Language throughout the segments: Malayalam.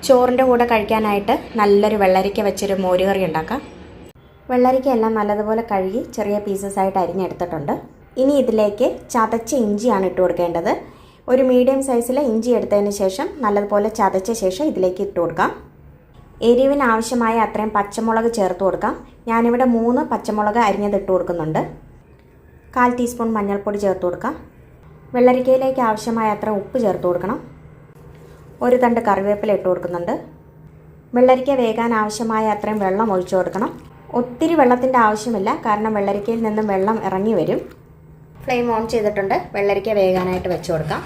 ചോറിൻ്റെ കൂടെ കഴിക്കാനായിട്ട് നല്ലൊരു വെള്ളരിക്ക വെച്ചൊരു മോരുകറി ഉണ്ടാക്കാം. വെള്ളരിക്ക എല്ലാം നല്ലതുപോലെ കഴുകി ചെറിയ പീസസ് ആയിട്ട് അരിഞ്ഞെടുത്തിട്ടുണ്ട്. ഇനി ഇതിലേക്ക് ചതച്ച ഇഞ്ചിയാണ് ഇട്ട് കൊടുക്കേണ്ടത്. ഒരു മീഡിയം സൈസിലെ ഇഞ്ചി എടുത്തതിന് ശേഷം നല്ലതുപോലെ ചതച്ച ശേഷം ഇതിലേക്ക് ഇട്ട് കൊടുക്കാം. എരിവിന് ആവശ്യമായ അത്രയും പച്ചമുളക് ചേർത്ത് കൊടുക്കാം. ഞാനിവിടെ 3 പച്ചമുളക് അരിഞ്ഞത് ഇട്ട് കൊടുക്കുന്നുണ്ട്. 1/4 ടീസ്പൂൺ മഞ്ഞൾപ്പൊടി ചേർത്ത് കൊടുക്കാം. വെള്ളരിക്കയിലേക്ക് ആവശ്യമായ അത്ര ഉപ്പ് ചേർത്ത് കൊടുക്കണം. ഒരു തണ്ട് കറിവേപ്പില ഇട്ട് കൊടുക്കുന്നുണ്ട്. വെള്ളരിക്ക വേകാൻ ആവശ്യമായ അത്രയും വെള്ളം ഒഴിച്ചു കൊടുക്കണം. ഒത്തിരി വെള്ളത്തിൻ്റെ ആവശ്യമില്ല, കാരണം വെള്ളരിക്കയിൽ നിന്നും വെള്ളം ഇറങ്ങി വരും. ഫ്ലെയിം ഓൺ ചെയ്തിട്ടുണ്ട്. വെള്ളരിക്ക വേകാനായിട്ട് വെച്ച് കൊടുക്കാം.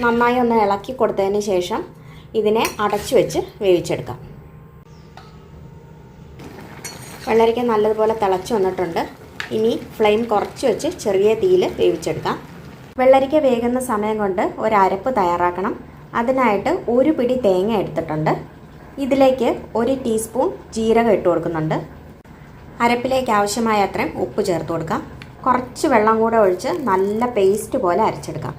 നന്നായി ഒന്ന് ഇളക്കി കൊടുത്തതിന് ശേഷം ഇതിനെ അടച്ചു വെച്ച് വേവിച്ചെടുക്കാം. വെള്ളരിക്ക നല്ലതുപോലെ തിളച്ച് വന്നിട്ടുണ്ട്. ഇനി ഫ്ലെയിം കുറച്ച് വെച്ച് ചെറിയ തീയിൽ വേവിച്ചെടുക്കാം. വെള്ളരിക്ക വേകുന്ന സമയം കൊണ്ട് ഒരു അരപ്പ് തയ്യാറാക്കണം. അതിനായിട്ട് ഒരു പിടി തേങ്ങ എടുത്തിട്ടുണ്ട്. ഇതിലേക്ക് 1 ടീസ്പൂൺ ജീരകം ഇട്ട് കൊടുക്കുന്നുണ്ട്. അരപ്പിലേക്ക് ആവശ്യമായ അത്രയും ഉപ്പ് ചേർത്ത് കൊടുക്കാം. കുറച്ച് വെള്ളം കൂടെ ഒഴിച്ച് നല്ല പേസ്റ്റ് പോലെ അരച്ചെടുക്കാം.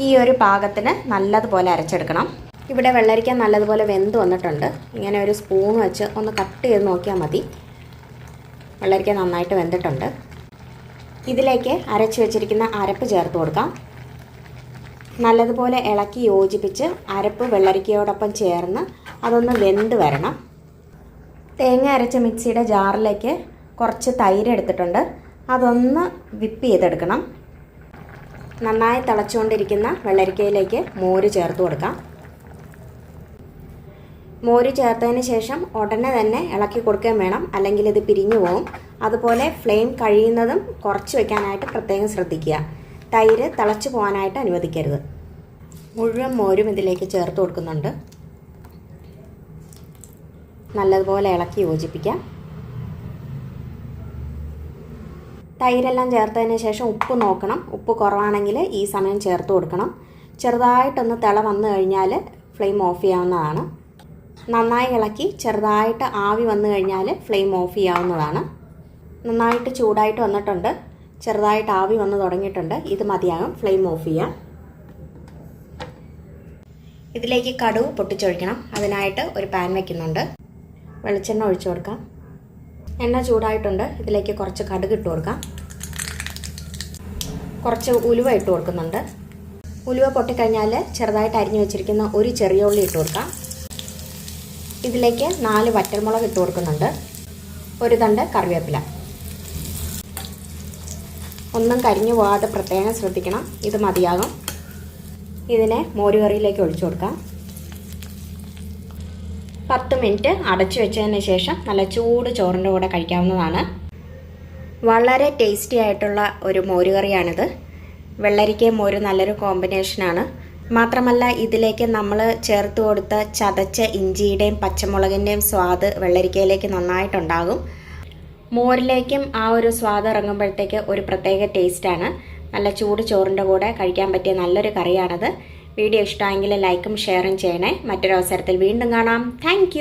ഈ ഒരു പാകത്തിന് നല്ലതുപോലെ അരച്ചെടുക്കണം. ഇവിടെ വെള്ളരിക്ക നല്ലതുപോലെ വെന്ത് വന്നിട്ടുണ്ട്. ഇങ്ങനെ ഒരു സ്പൂൺ വെച്ച് ഒന്ന് കട്ട് ചെയ്ത് നോക്കിയാൽ മതി. വെള്ളരിക്ക നന്നായിട്ട് വെന്തിട്ടുണ്ട്. ഇതിലേക്ക് അരച്ച് വെച്ചിരിക്കുന്ന അരപ്പ് ചേർത്ത് കൊടുക്കാം. നല്ലതുപോലെ ഇളക്കി യോജിപ്പിച്ച് അരപ്പ് വെള്ളരിക്കയോടൊപ്പം ചേർന്ന് അതൊന്ന് വെന്ത് വരണം. തേങ്ങ അരച്ച മിക്സിയുടെ ജാറിലേക്ക് കുറച്ച് തൈര് എടുത്തിട്ടുണ്ട്. അതൊന്ന് വിപ്പ് ചെയ്തെടുക്കണം. നന്നായി തിളച്ചുകൊണ്ടിരിക്കുന്ന വെള്ളരിക്കയിലേക്ക് മോര് ചേർത്ത് കൊടുക്കാം. മോര് ചേർത്തതിന് ശേഷം ഉടനെ തന്നെ ഇളക്കി കൊടുക്കുകയും വേണം, അല്ലെങ്കിൽ ഇത് പിരിഞ്ഞു പോകും. അതുപോലെ ഫ്ലെയിം കഴിയുന്നതും കുറച്ച് വെക്കാനായിട്ട് പ്രത്യേകം ശ്രദ്ധിക്കുക. തൈര് തിളച്ച് പോകാനായിട്ട് അനുവദിക്കരുത്. മുഴുവൻ മോരും ഇതിലേക്ക് ചേർത്ത് കൊടുക്കുന്നുണ്ട്. നല്ലതുപോലെ ഇളക്കി യോജിപ്പിക്കാം. തൈരെല്ലാം ചേർത്തതിന് ശേഷം ഉപ്പ് നോക്കണം. ഉപ്പ് കുറവാണെങ്കിൽ ഈ സമയം ചേർത്ത് കൊടുക്കണം. ചെറുതായിട്ടൊന്ന് തിള വന്നു കഴിഞ്ഞാൽ ഫ്ലെയിം ഓഫ് ചെയ്യാവുന്നതാണ്. നന്നായി ഇളക്കി ചെറുതായിട്ട് ആവി വന്നു കഴിഞ്ഞാൽ ഫ്ലെയിം ഓഫ് ചെയ്യാവുന്നതാണ്. നന്നായിട്ട് ചൂടായിട്ട് വന്നിട്ടുണ്ട്. ചെറുതായിട്ട് ആവി വന്ന് തുടങ്ങിയിട്ടുണ്ട്. ഇത് മതിയാകും. ഫ്ലെയിം ഓഫ് ചെയ്യാം. ഇതിലേക്ക് കടുക് പൊട്ടിച്ചൊഴിക്കണം. അതിനായിട്ട് ഒരു പാൻ വയ്ക്കുന്നുണ്ട്. വെളിച്ചെണ്ണ ഒഴിച്ചു കൊടുക്കാം. എണ്ണ ചൂടായിട്ടുണ്ട്. ഇതിലേക്ക് കുറച്ച് കടുക് ഇട്ട് കൊടുക്കാം. കുറച്ച് ഉലുവ ഇട്ട് കൊടുക്കുന്നുണ്ട്. ഉലുവ പൊട്ടിക്കഴിഞ്ഞാൽ ചെറുതായിട്ട് അരിഞ്ഞു വെച്ചിരിക്കുന്ന ഒരു ചെറിയ ഉള്ളി ഇട്ട് കൊടുക്കാം. ഇതിലേക്ക് 4 വറ്റൽമുളക് ഇട്ട് കൊടുക്കുന്നുണ്ട്. ഒരു തണ്ട് കറിവേപ്പില. ഒന്നും കരിഞ്ഞു പോകാതെ പ്രത്യേകം ശ്രദ്ധിക്കണം. ഇത് മതിയാകും. ഇതിനെ മോരുകറിയിലേക്ക് ഒഴിച്ചു കൊടുക്കാം. 10 മിനിറ്റ് അടച്ചു വെച്ചതിന് ശേഷം നല്ല ചൂട് ചോറിൻ്റെ കൂടെ കഴിക്കാവുന്നതാണ്. വളരെ ടേസ്റ്റി ആയിട്ടുള്ള ഒരു മോരുകറിയാണിത്. വെള്ളരിക്കയും മോരും നല്ലൊരു കോമ്പിനേഷനാണ്. മാത്രമല്ല ഇതിലേക്ക് നമ്മൾ ചേർത്ത് കൊടുത്ത ചതച്ച ഇഞ്ചിയുടെയും പച്ചമുളകിൻ്റെയും സ്വാദ് വെള്ളരിക്കയിലേക്ക് നന്നായിട്ടുണ്ടാകും. മോരിലേക്കും ആ ഒരു സ്വാദ് ഇറങ്ങുമ്പോഴത്തേക്ക് ഒരു പ്രത്യേക ടേസ്റ്റാണ്. നല്ല ചൂട് ചോറിൻ്റെ കൂടെ കഴിക്കാൻ പറ്റിയ നല്ലൊരു കറിയാണത്. വീഡിയോ ഇഷ്ടമായെങ്കിൽ ലൈക്കും ഷെയറും ചെയ്യണേ. മറ്റൊരു അവസരത്തിൽ വീണ്ടും കാണാം. താങ്ക്